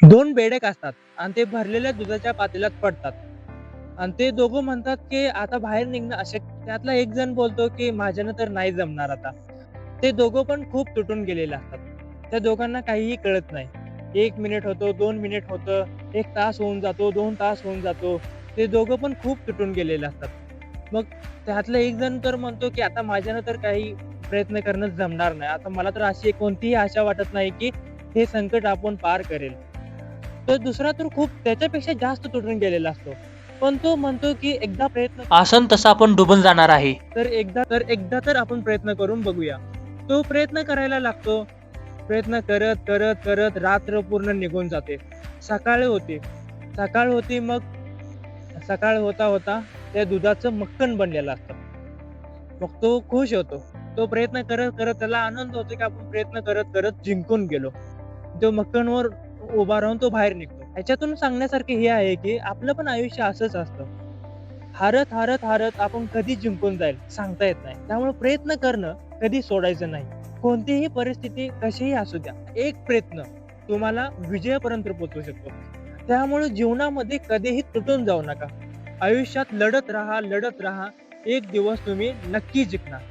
दोन बेडक असतात आणि ते भरलेल्या दुधाच्या पातेल्यात पडतात आणि ते दोघं म्हणतात की आता बाहेर निघणं अशक्य. त्यातला एक जण बोलतो की माझ्यानं तर नाही जमणार आता. ते दोघं पण खूप तुटून गेलेले असतात. त्या दोघांना काहीही कळत नाही. 1 मिनिट होतो, 2 मिनिट होतं, 1 तास होऊन जातो, 2 तास होऊन जातो. ते दोघं पण खूप तुटून गेलेले असतात. मग त्यातला एक जण तर म्हणतो की आता माझ्यानं तर काही प्रयत्न करणं जमणार नाही. आता मला तर अशी कोणतीही आशा वाटत नाही की हे संकट आपण पार करेल. तर दुसरा तर खूप त्याच्यापेक्षा जास्त तुटून गेलेला असतो. पण तो म्हणतो की एकदा प्रयत्न आसन तसं आपण डुबून जाणार आहे. एकदा तर आपण प्रयत्न करून बघूया. तो प्रयत्न करायला लागतो. प्रयत्न करत, करत, करत रात्र पूर्ण निघून जाते. सकाळ होते. सकाळ होती मग सकाळ होता, होता त्या दुधाचं मक्कन बनलेलं असतं. मग तो खुश होतो. तो प्रयत्न करत, करत त्याला आनंद होतो की आपण प्रयत्न करत, करत जिंकून गेलो. तो मक्कनवर उभा राहून तो बाहेर निघतो. ह्याच्यातून सांगण्यासारखे हे आहे की आपलं पण आयुष्य असंच असतं. हारत, हारत, हारत आपण कधी जिंकून जाईल सांगता येत नाही. त्यामुळे प्रयत्न करणं कधी सोडायचं नाही. कोणतीही परिस्थिती कशीही असू द्या, एक प्रयत्न तुम्हाला विजयापर्यंत पोहोचवू शकतो. त्यामुळे जीवनामध्ये कधीही तुटून जाऊ नका. आयुष्यात लढत राहा, लढत राहा. एक दिवस तुम्ही नक्की जिंकणार.